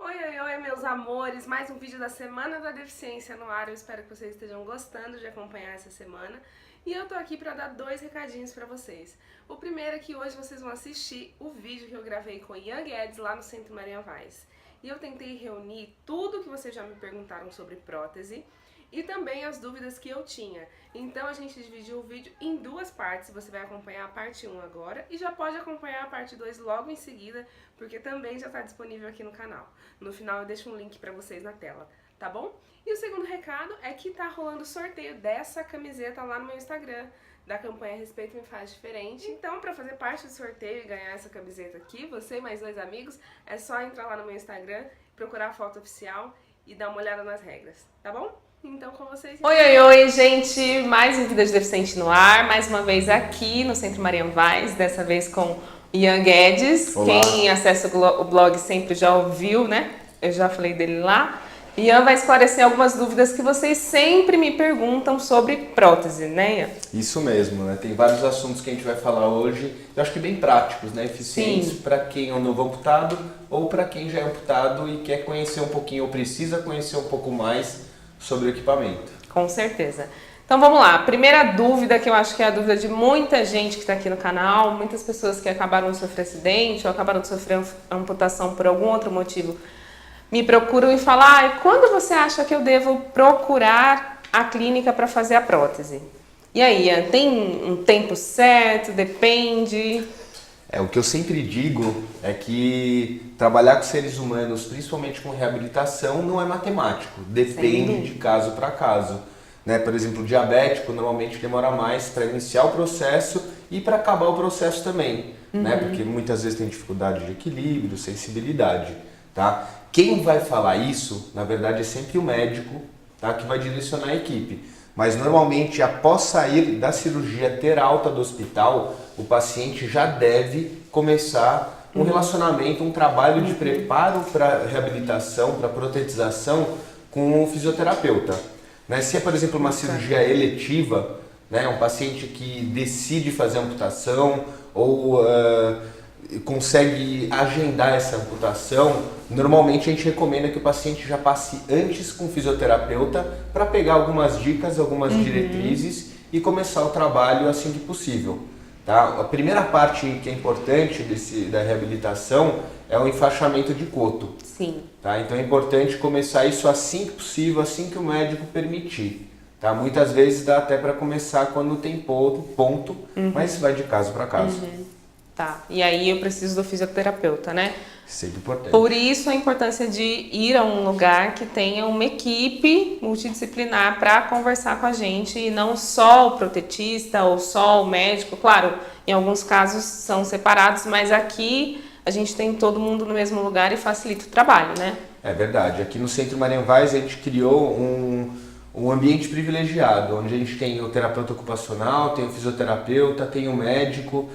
Oi, oi, oi, meus amores! Mais um vídeo da Semana da Deficiência no ar. Eu espero que vocês estejam gostando de acompanhar essa semana. E eu tô aqui pra dar dois recadinhos pra vocês. O primeiro é que hoje vocês vão assistir o vídeo que eu gravei com Ian Guedes lá no Centro Maria Vaz. E eu tentei reunir tudo que vocês já me perguntaram sobre prótese e também as dúvidas que eu tinha. Então a gente dividiu o vídeo em duas partes. Você vai acompanhar a parte 1 agora e já pode acompanhar a parte 2 logo em seguida, porque também já está disponível aqui no canal. No final eu deixo um link para vocês na tela, tá bom? E o segundo recado é que tá rolando o sorteio dessa camiseta lá no meu Instagram, da campanha Respeito Me Faz Diferente. Então, para fazer parte do sorteio e ganhar essa camiseta aqui, você e mais dois amigos, é só entrar lá no meu Instagram, procurar a foto oficial e dar uma olhada nas regras, tá bom? Então, com vocês... Oi, oi, oi, gente! Mais um Vida de Deficiente no ar, mais uma vez aqui no Centro Maria Vaz, dessa vez com Ian Guedes. Olá. Quem acessa o blog sempre já ouviu, né? Eu já falei dele lá. Ian vai esclarecer algumas dúvidas que vocês sempre me perguntam sobre prótese, né, Ian? Isso mesmo, né? Tem vários assuntos que a gente vai falar hoje, eu acho que bem práticos, né? Eficientes para quem é um novo amputado ou para quem já é amputado e quer conhecer um pouquinho ou precisa conhecer um pouco mais sobre o equipamento. Com certeza. Então vamos lá, primeira dúvida que eu acho que é a dúvida de muita gente que está aqui no canal, muitas pessoas que acabaram de sofrer acidente ou acabaram de sofrer amputação por algum outro motivo, me procuram e falam, quando você acha que eu devo procurar a clínica para fazer a prótese? E aí, Ian, tem um tempo certo? Depende? O que eu sempre digo é que trabalhar com seres humanos, principalmente com reabilitação, não é matemático, depende de caso para caso. Né? Por exemplo, o diabético normalmente demora mais para iniciar o processo e para acabar o processo também, né? Porque muitas vezes tem dificuldade de equilíbrio, sensibilidade. Tá? Quem vai falar isso, na verdade, é sempre o médico, tá? Que vai direcionar a equipe. Mas normalmente, após sair da cirurgia, ter alta do hospital, o paciente já deve começar um relacionamento, um trabalho de preparo para reabilitação, para protetização com o fisioterapeuta. Né? Se é, por exemplo, uma cirurgia eletiva, né? Um paciente que decide fazer amputação ou consegue agendar essa amputação, normalmente a gente recomenda que o paciente já passe antes com o fisioterapeuta para pegar algumas dicas, algumas diretrizes e começar o trabalho assim que possível. Tá? A primeira parte que é importante da reabilitação é o enfaixamento de coto. Sim. Tá? Então é importante começar isso assim que possível, assim que o médico permitir. Tá? Muitas vezes dá até para começar quando tem ponto, mas vai de caso para caso. Tá, e aí eu preciso do fisioterapeuta, né? Sempre importante. Por isso a importância de ir a um lugar que tenha uma equipe multidisciplinar para conversar com a gente e não só o protetista ou só o médico. Claro, em alguns casos são separados, mas aqui a gente tem todo mundo no mesmo lugar e facilita o trabalho, né? É verdade. Aqui no Centro Maria Vaz a gente criou um ambiente privilegiado, onde a gente tem o terapeuta ocupacional, tem o fisioterapeuta, tem o médico,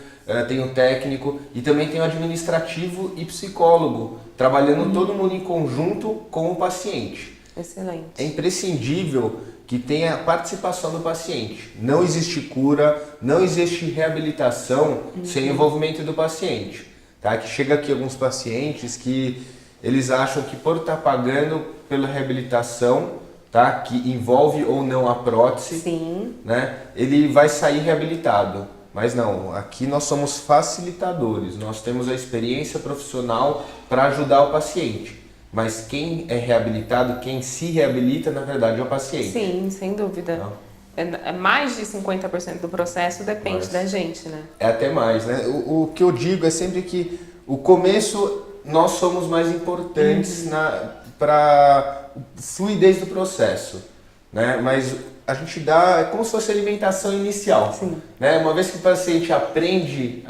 tem o técnico e também tem o administrativo e psicólogo, trabalhando todo mundo em conjunto com o paciente. Excelente. É imprescindível que tenha a participação do paciente. Não existe cura, não existe reabilitação sem envolvimento do paciente. Tá? Que chega aqui alguns pacientes que eles acham que por estar pagando pela reabilitação, tá? Que envolve ou não a prótese, Sim. né? Ele vai sair reabilitado. Mas não, aqui nós somos facilitadores, nós temos a experiência profissional para ajudar o paciente. Mas quem é reabilitado, quem se reabilita, na verdade, é o paciente. Sim, sem dúvida. Não. É mais de 50% do processo depende da gente, né? É até mais, né? O que eu digo é sempre que o começo nós somos mais importantes para fluidez do processo, né? Mas a gente dá, é como se fosse a alimentação inicial. Sim. Né? Uma vez que o paciente aprende,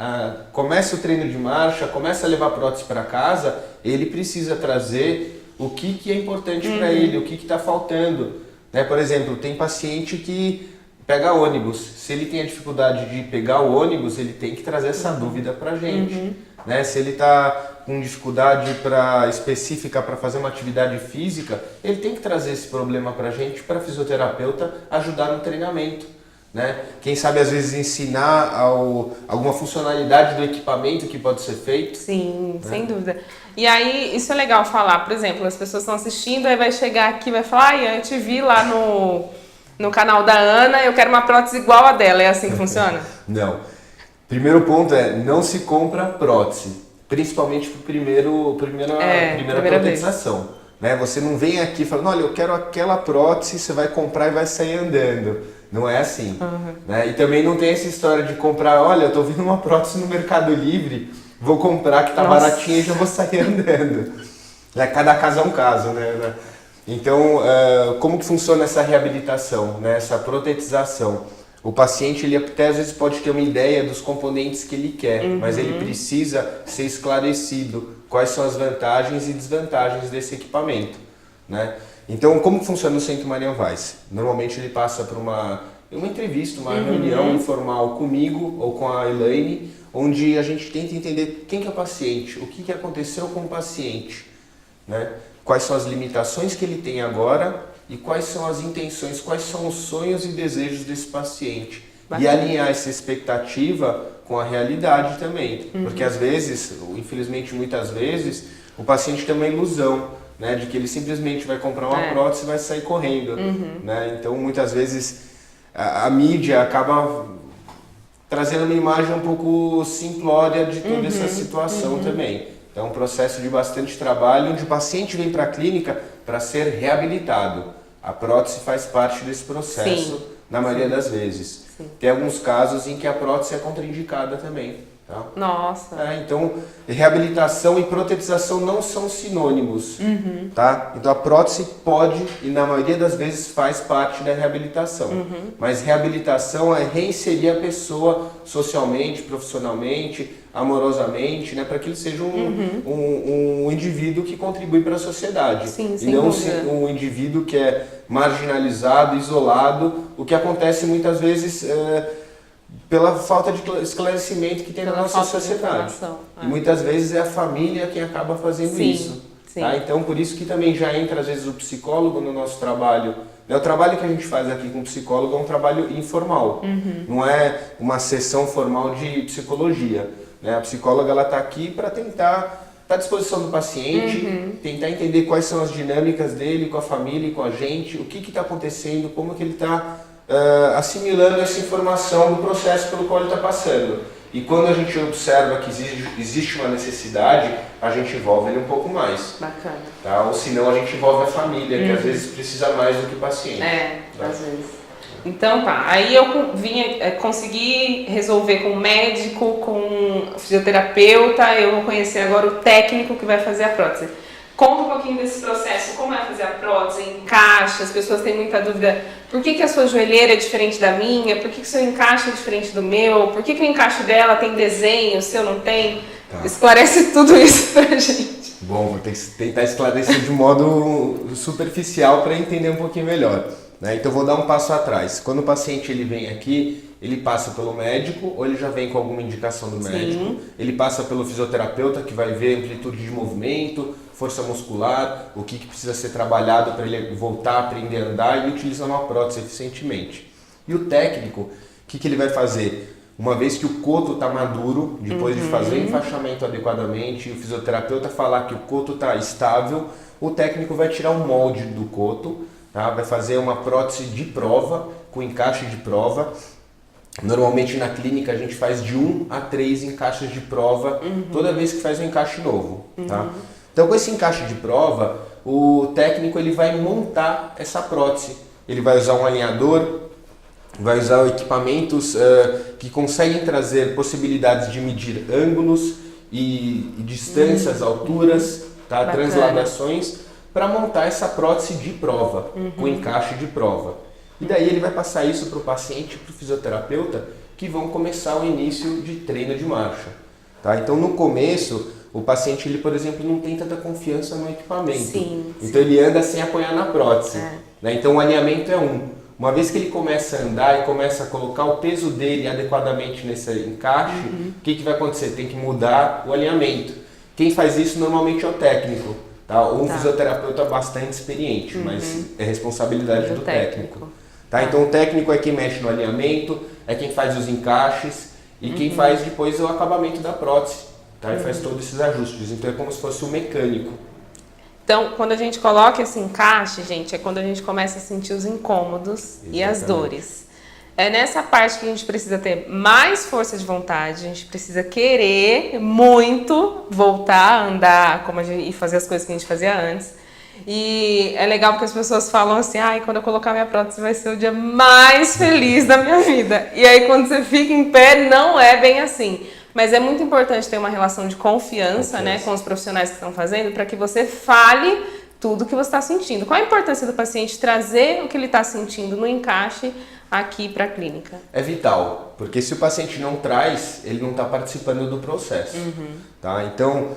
começa o treino de marcha, começa a levar a prótese para casa, ele precisa trazer o que é importante para ele, o que está faltando. Né? Por exemplo, tem paciente que pega ônibus. Se ele tem a dificuldade de pegar o ônibus, ele tem que trazer essa dúvida para a gente. Né? Se ele está com dificuldade específica para fazer uma atividade física, ele tem que trazer esse problema para a gente, para fisioterapeuta ajudar no treinamento. né? Quem sabe às vezes ensinar alguma funcionalidade do equipamento que pode ser feito. Sim, né? Sem dúvida. E aí, isso é legal falar, por exemplo, as pessoas estão assistindo, aí vai chegar aqui e vai falar, eu te vi lá no canal da Ana, eu quero uma prótese igual a dela, é assim que funciona? Não. Primeiro ponto é, não se compra prótese, principalmente para a primeira protetização. Né? Você não vem aqui falando, olha, eu quero aquela prótese, você vai comprar e vai sair andando. Não é assim. Né? E também não tem essa história de comprar, olha, eu estou vendo uma prótese no Mercado Livre, vou comprar que está baratinha e já vou sair andando. Cada caso é um caso, né? Então, como que funciona essa reabilitação, né? Essa protetização? O paciente, ele até às vezes pode ter uma ideia dos componentes que ele quer, mas ele precisa ser esclarecido quais são as vantagens e desvantagens desse equipamento, né? Então, como funciona o Centro Marian Weiss? Normalmente ele passa por uma entrevista, uma reunião informal comigo ou com a Elaine, onde a gente tenta entender quem que é o paciente, o que aconteceu com o paciente, né? Quais são as limitações que ele tem agora e quais são as intenções, quais são os sonhos e desejos desse paciente. Bacana. E alinhar essa expectativa com a realidade também. Porque às vezes, infelizmente muitas vezes, o paciente tem uma ilusão, né, de que ele simplesmente vai comprar uma prótese e vai sair correndo. Né? Então muitas vezes a mídia acaba trazendo uma imagem um pouco simplória de toda essa situação também. Então é um processo de bastante trabalho, onde o paciente vem para a clínica para ser reabilitado. A prótese faz parte desse processo, na maioria das vezes. Tem alguns casos em que a prótese é contraindicada também. Tá? Nossa! Então, reabilitação e protetização não são sinônimos. Tá? Então, a prótese pode, e na maioria das vezes faz parte da reabilitação. Mas reabilitação é reinserir a pessoa socialmente, profissionalmente, amorosamente, né? Para que ele seja um indivíduo que contribui para a sociedade. Sim, e não um indivíduo que é marginalizado, isolado, o que acontece muitas vezes pela falta de esclarecimento que tem na nossa sociedade. E muitas vezes é a família quem acaba fazendo isso. Tá? Então, por isso que também já entra, às vezes, o psicólogo no nosso trabalho. O trabalho que a gente faz aqui com o psicólogo é um trabalho informal. Não é uma sessão formal de psicologia. Né? A psicóloga está aqui para tentar estar à disposição do paciente, tentar entender quais são as dinâmicas dele com a família e com a gente, o que está acontecendo, como que ele está assimilando essa informação do processo pelo qual ele está passando. E quando a gente observa que existe uma necessidade, a gente envolve ele um pouco mais. Bacana. Tá? Ou senão a gente envolve a família, que às vezes precisa mais do que o paciente. Tá? Às vezes. Então tá, aí eu consegui resolver com o médico, com o fisioterapeuta, eu vou conhecer agora o técnico que vai fazer a prótese. Conta um pouquinho desse processo, como é fazer a prótese, encaixe, as pessoas têm muita dúvida, por que a sua joelheira é diferente da minha, por que o seu encaixe é diferente do meu, por que o encaixe dela tem desenho, o seu não tem, Esclarece tudo isso pra gente. Bom, vou ter que tentar esclarecer de modo superficial para entender um pouquinho melhor. Né? Então vou dar um passo atrás. Quando o paciente ele vem aqui, ele passa pelo médico ou ele já vem com alguma indicação do médico. Sim. Ele passa pelo fisioterapeuta que vai ver amplitude de movimento, força muscular, o que precisa ser trabalhado para ele voltar a aprender a andar e utilizar uma prótese eficientemente. E o técnico, o que ele vai fazer? Uma vez que o coto está maduro, depois de fazer o enfaixamento adequadamente e o fisioterapeuta falar que o coto está estável, o técnico vai tirar o molde do coto, tá? Vai fazer uma prótese de prova, com encaixe de prova. Normalmente na clínica a gente faz de 1 a 3 encaixes de prova toda vez que faz um encaixe novo. Tá? Então com esse encaixe de prova, o técnico ele vai montar essa prótese. Ele vai usar um alinhador, vai usar equipamentos que conseguem trazer possibilidades de medir ângulos e distâncias, alturas, tá? Transladações, para montar essa prótese de prova, com encaixe de prova. E daí ele vai passar isso para o paciente e para o fisioterapeuta, que vão começar o início de treino de marcha. Tá? Então no começo, o paciente, ele, por exemplo, não tem tanta confiança no equipamento. Sim, então ele anda sem apoiar na prótese. Né? Então o alinhamento é Uma vez que ele começa a andar e começa a colocar o peso dele adequadamente nesse encaixe, o que vai acontecer? Tem que mudar o alinhamento. Quem faz isso normalmente é o técnico, tá? Ou um fisioterapeuta bastante experiente, mas é responsabilidade do técnico. Tá? Então o técnico é quem mexe no alinhamento, é quem faz os encaixes e quem faz depois o acabamento da prótese. Tá? E faz todos esses ajustes. Então é como se fosse um mecânico. Então, quando a gente coloca esse encaixe, gente, é quando a gente começa a sentir os incômodos e as dores. É nessa parte que a gente precisa ter mais força de vontade, a gente precisa querer muito voltar a andar e fazer as coisas que a gente fazia antes. E é legal porque as pessoas falam assim, quando eu colocar minha prótese vai ser o dia mais feliz da minha vida. E aí quando você fica em pé, não é bem assim. Mas é muito importante ter uma relação de confiança, né, com os profissionais que estão fazendo, para que você fale tudo que você está sentindo. Qual a importância do paciente trazer o que ele está sentindo no encaixe aqui para a clínica? É vital, porque se o paciente não traz, ele não está participando do processo. Tá? Então,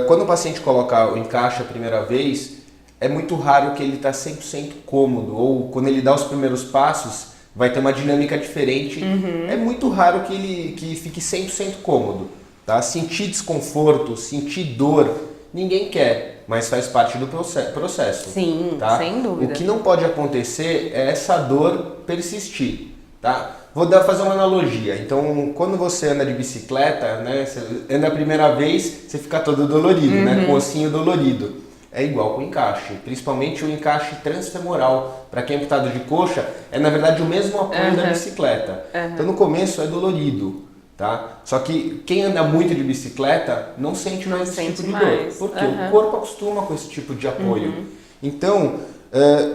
quando o paciente coloca o encaixe a primeira vez, é muito raro que ele está 100% cômodo, ou quando ele dá os primeiros passos, vai ter uma dinâmica diferente. É muito raro que ele fique 100% cômodo. Tá? Sentir desconforto, sentir dor, ninguém quer, mas faz parte do processo. Sim, tá? sem dúvida. O que não pode acontecer é essa dor persistir. Tá? Vou fazer uma analogia. Então, quando você anda de bicicleta, né, você anda a primeira vez, você fica todo dolorido, né, com o ossinho dolorido. É igual com o encaixe, principalmente o encaixe transfemoral. Para quem é amputado de coxa, é na verdade o mesmo apoio da bicicleta. Então no começo é dolorido, tá? Só que quem anda muito de bicicleta não sente mais esse tipo de dor. Porque o corpo acostuma com esse tipo de apoio. Então,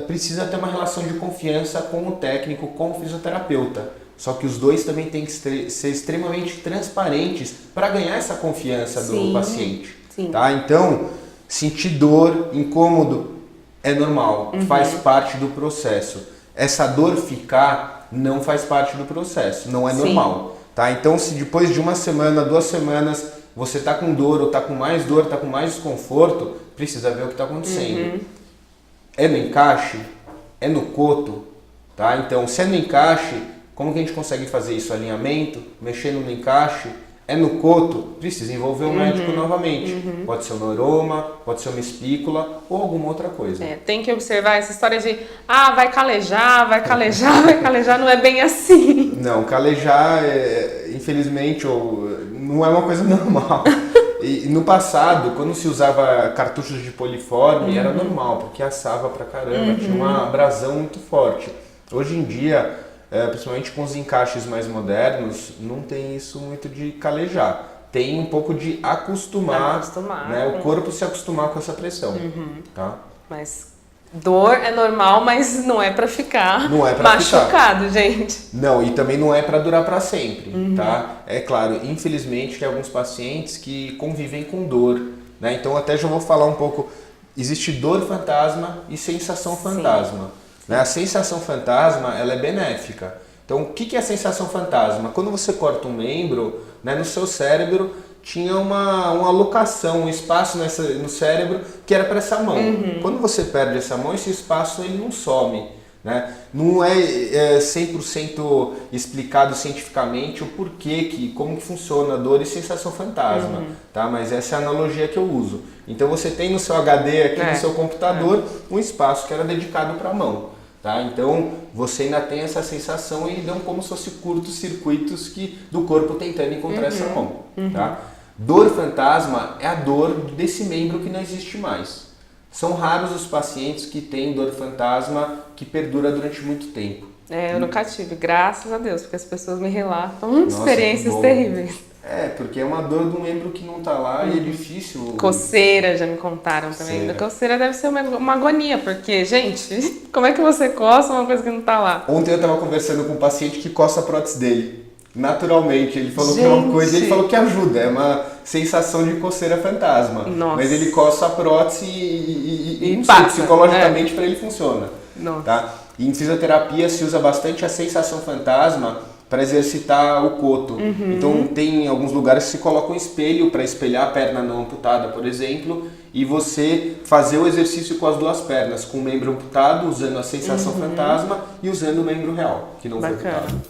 precisa ter uma relação de confiança com o técnico, com o fisioterapeuta. Só que os dois também têm que ser extremamente transparentes para ganhar essa confiança do paciente. Tá? Então, sentir dor, incômodo, é normal, faz parte do processo. Essa dor ficar não faz parte do processo, não é normal. Tá? Então, se depois de uma semana, 2 semanas, você está com dor, ou está com mais dor, está com mais desconforto, precisa ver o que está acontecendo. É no encaixe? É no coto? Tá? Então, se é no encaixe, como que a gente consegue fazer isso? Alinhamento, mexendo no encaixe? É no coto, precisa envolver o médico novamente. Pode ser um neuroma, pode ser uma espícula ou alguma outra coisa. Tem que observar essa história de vai calejar, vai calejar, não é bem assim. Não, calejar, infelizmente, não é uma coisa normal. E no passado, quando se usava cartuchos de poliforme, era normal, porque assava pra caramba, tinha uma abrasão muito forte. Hoje em dia, principalmente com os encaixes mais modernos, não tem isso muito de calejar. Tem um pouco de acostumar. Né, o corpo se acostumar com essa pressão. Tá? Mas dor é normal, mas não é pra ficar machucado, gente. Não, e também não é pra durar pra sempre. Tá? É claro, infelizmente, tem alguns pacientes que convivem com dor. Né? Então, até já vou falar um pouco. Existe dor fantasma e sensação fantasma. A sensação fantasma, ela é benéfica. Então, o que é a sensação fantasma? Quando você corta um membro, né, no seu cérebro tinha uma alocação, um espaço no cérebro que era para essa mão. Quando você perde essa mão, esse espaço ele não some. Né? Não é 100% explicado cientificamente o porquê, como que funciona a dor e sensação fantasma. Tá? Mas essa é a analogia que eu uso. Então, você tem no seu HD aqui no seu computador um espaço que era dedicado para a mão. Tá? Então você ainda tem essa sensação e dão como se fosse curtos-circuitos do corpo tentando encontrar essa mão. Tá? Dor fantasma é a dor desse membro que não existe mais. São raros os pacientes que têm dor fantasma que perdura durante muito tempo. Eu nunca tive, graças a Deus, porque as pessoas me relatam experiências terríveis. Porque é uma dor do membro que não tá lá e é difícil. Coceira, já me contaram também. Coceira deve ser uma agonia, porque, gente, como é que você coça uma coisa que não tá lá? Ontem eu tava conversando com um paciente que coça a prótese dele. Naturalmente, ele falou que é uma coisa, ele falou que ajuda, é uma sensação de coceira fantasma. Nossa. Mas ele coça a prótese e passa, psicologicamente para ele funciona. Tá? E em fisioterapia se usa bastante a sensação fantasma para exercitar o coto. Então tem alguns lugares que se coloca um espelho para espelhar a perna não amputada, por exemplo, e você fazer o exercício com as 2 pernas, com o membro amputado, usando a sensação fantasma e usando o membro real, que não foi amputado.